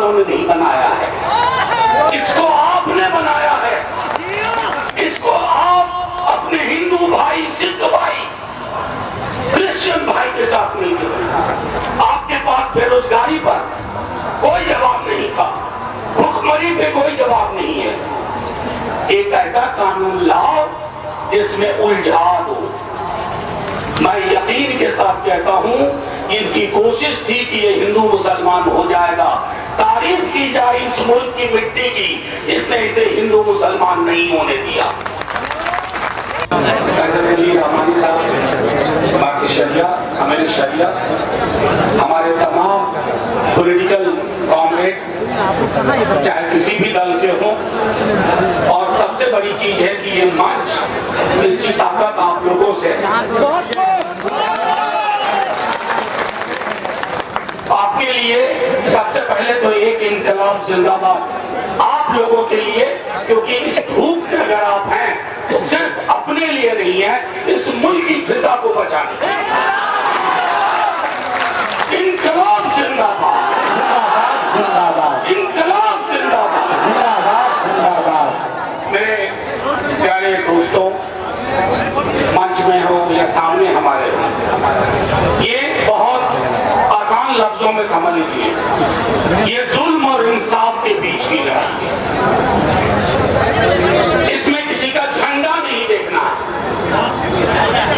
वालों ने नहीं बनाया है, इसको आपने बनाया है। इसको आप अपने हिंदू भाई, सिख भाई, क्रिश्चियन भाई के साथ मिलकर आपके पास बेरोजगारी पर कोई जवाब नहीं था, भुखमरी पे कोई जवाब नहीं है। एक ऐसा कानून लाओ जिसमें उलझा दो। मैं यकीन के साथ कहता हूं, इनकी कोशिश थी कि ये हिंदू मुसलमान हो जाएगा, तारीफ की जाए इस मुल्क की मिट्टी की, इसने इसे हिंदू मुसलमान नहीं होने दिया। रहमानी साहब, बाकी शरिया, हमें शरिया, हमारे तमाम पॉलिटिकल कॉमरेड चाहे किसी भी दल के हों, और सबसे बड़ी चीज है कि ये मंच, इसकी ताकत आप लोगों से, आपके लिए सबसे पहले तो एक इनकलाब जिंदाबाद आप लोगों के लिए, क्योंकि इस धूप में अगर आप हैं तो सिर्फ अपने लिए नहीं है, इस मुल्क की फिजा को बचाने। इनकलाब जिंदाबाद, इनकलाब जिंदाबाद, जिंदाबाद। मेरे प्यारे दोस्तों, मंच में हो या सामने हमारे हो, ये बहुत आसान लफ्जों में समझ लीजिए, ये जुल्म और इंसाफ के बीच की लड़ाई है। इसमें किसी का झंडा नहीं देखना है।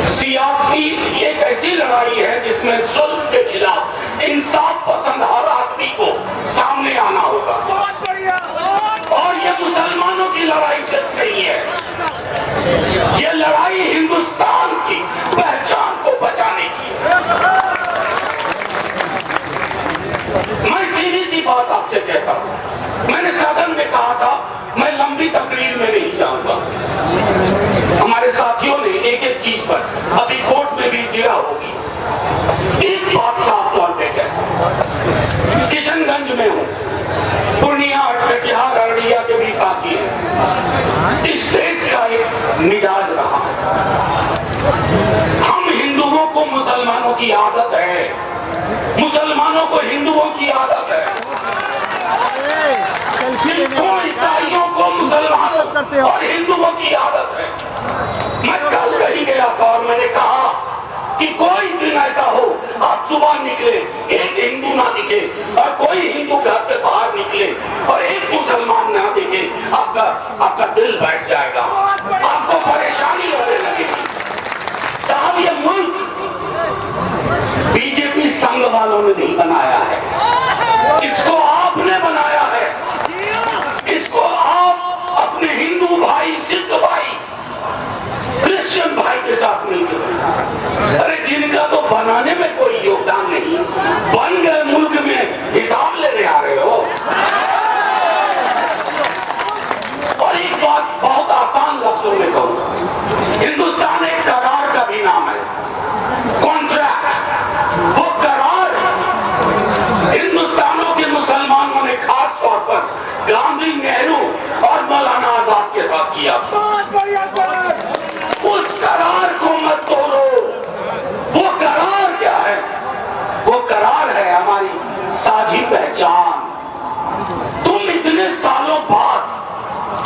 सियासी एक ऐसी लड़ाई है जिसमें जुल्म के खिलाफ इंसाफ पसंद हर आदमी को सामने आना होगा। और ये मुसलमानों की लड़ाई सिर्फ नहीं है, ये लड़ाई हिंदुस्तान की पहचान को बचाने की है। मैं सीधी सी बात आपसे कहता हूं, मैंने सदन में कहा था मैं लंबी तकरीर में नहीं जाऊंगा। हमारे साथियों ने एक एक चीज पर अभी कोर्ट में भी जिरा होगी। एक बात साफ तौर पे कहता, किशनगंज में हूं, पूर्णिया, कटिहार, अररिया के भी साथी हैं। इस देश का एक मिजाज रहा, हम हिंदुओं को मुसलमानों की आदत है, मुसलमानों को हिंदुओं की आदत है, सिखों ईसाइयों को मुसलमानों और हिंदुओं की आदत है। मैं कल कहीं गया था और मैंने कहा कि कोई दिन ऐसा हो आप सुबह निकले, एक हिंदू ना दिखे, और कोई हिंदू घर से बाहर निकले और एक मुसलमान ना दिखे, आपका दिल बैठ जाएगा, आपको परेशानी होने लगेगी। साहब, ये मुल्क बीजेपी संघ वालों ने नहीं बनाया है, इसको आपने बनाया है। इसको आप अपने हिंदू भाई, सिख भाई, क्रिश्चियन भाई के साथ मिलकर, अरे जिनका तो बनाने में कोई योगदान नहीं, बन गए मुल्क में हिसाब लेने आ रहे हो। और एक बात बहुत आसान लफ्जों में कहूं, हिंदुस्तान एक करार का भी नाम है, कॉन्ट्रैक्ट। वो करार हिंदुस्तानों के मुसलमानों ने खास तौर पर गांधी, नेहरू और मौलाना आजाद के साथ किया। उस करार को मत तोड़ो। वो करार क्या है? वो करार है हमारी साझी पहचान। तुम इतने सालों बाद,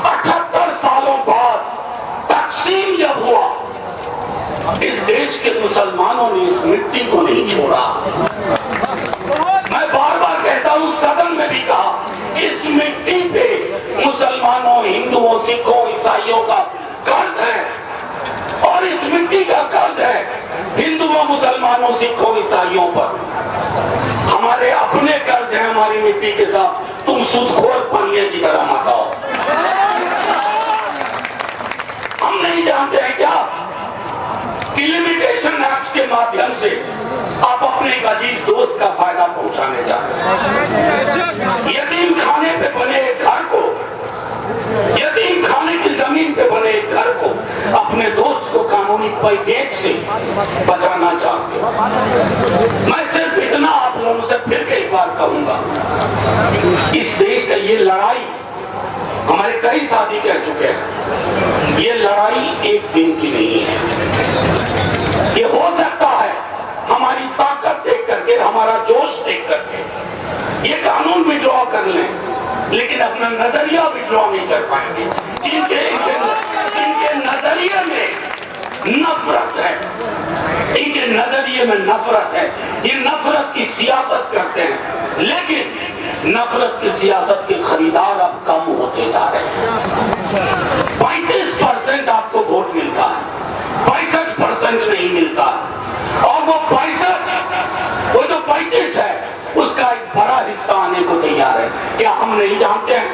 78 सालों बाद तकसीम जब हुआ, इस देश के मुसलमानों ने इस मिट्टी को नहीं छोड़ा। मैं बार बार कहता हूं, सदन में भी कहा, इस मिट्टी पे मुसलमानों, हिंदुओं, सिखों, ईसाइयों का कर्ज है, और इस मिट्टी का कर्ज है हिंदुओं, मुसलमानों, सिखों, ईसाइयों पर। हमारे अपने कर्ज है हमारी मिट्टी के साथ। तुम सूदखोर पनिये की तरह मत आओ। हम नहीं जानते हैं क्या कि लिमिटेशन एक्ट के माध्यम से आप अपने एक अजीज दोस्त का फायदा पहुंचाने जाते हैं। यतीम खाने पे बने एक घर को, यतीम खाने की जमीन पे बने एक घर को अपने दोस्त को कानूनी पैकेज से बचाना चाहते हो। मैं सिर्फ इतना आप लोगों से फिर कई बार कहूंगा, इस देश का ये लड़ाई, हमारे कई साथी कह चुके हैं, ये लड़ाई एक दिन की नहीं है। ये हो सकता है हमारी ताकत देख करके, हमारा जोश देख करके ये कानून विड्रॉ कर लें, लेकिन अपना नजरिया विड्रॉ नहीं कर पाएंगे। इनके नजरिए में नफरत है, इनके नजरिए में नफरत है। ये नफरत की सियासत करते हैं, लेकिन नफरत की सियासत के खरीदार अब कम होते जा रहे हैं। 35% आपको वोट मिलता है, 65% नहीं मिलता है। और वो 35 है, उसका एक बड़ा हिस्सा आने को तैयार है। क्या हम नहीं जानते हैं?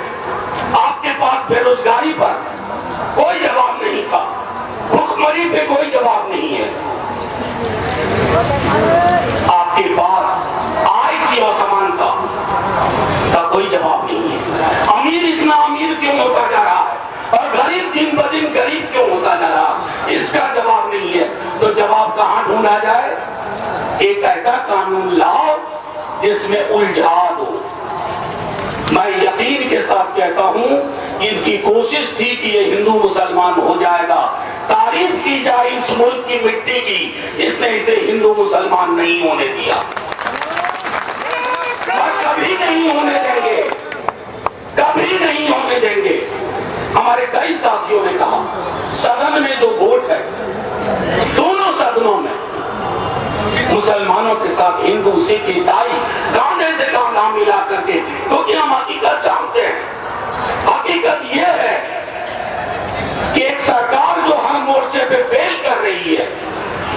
आपके पास बेरोजगारी पर कोई जवाब नहीं था, भुखमरी पे कोई जवाब नहीं है, आपके पास आय की असमानता का कोई जवाब नहीं है। अमीर इतना अमीर क्यों होता जा रहा है और गरीब दिन ब दिन गरीब क्यों होता जा रहा है, इसका जवाब नहीं है। तो जवाब कहां ढूंढा जाए? एक ऐसा कानून लाओ जिसमें उलझा दो। मैं यकीन के साथ कहता हूं, इनकी कोशिश थी कि ये हिंदू मुसलमान हो जाएगा, तारीफ की जाए इस मुल्क की मिट्टी की, इसने इसे हिंदू मुसलमान नहीं होने दिया और कभी नहीं होने देंगे, कभी नहीं होने देंगे। हमारे कई साथियों ने कहा, सदन में जो वोट है, दोनों सदनों में मुसलमानों के साथ हिंदू, सिख, ईसाई कांधे से कांधा मिला करके, क्योंकि हम हकीकत जानते हैं। हकीकत यह है कि एक सरकार जो हर मोर्चे पे फेल कर रही है,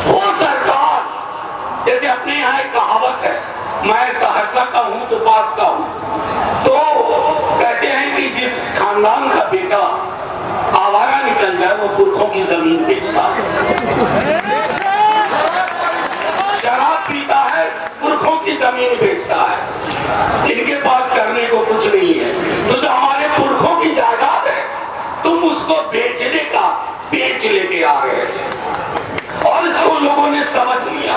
वो सरकार, जैसे अपने यहाँ एक कहावत है, मैं सहरसा का हूं तो पास का हूं, तो कहते हैं कि जिस खानदान का बेटा आवारा निकल जाए वो पुरखों की जमीन बेचता है, शराब पीता है, पुरखों की जमीन बेचता है, इनके पास करने को कुछ नहीं है। तो जो हमारे पुरखों की जायदाद है, तुम उसको बेचने का पेच लेके आ रहे थे और इसको लोगों ने समझ लिया।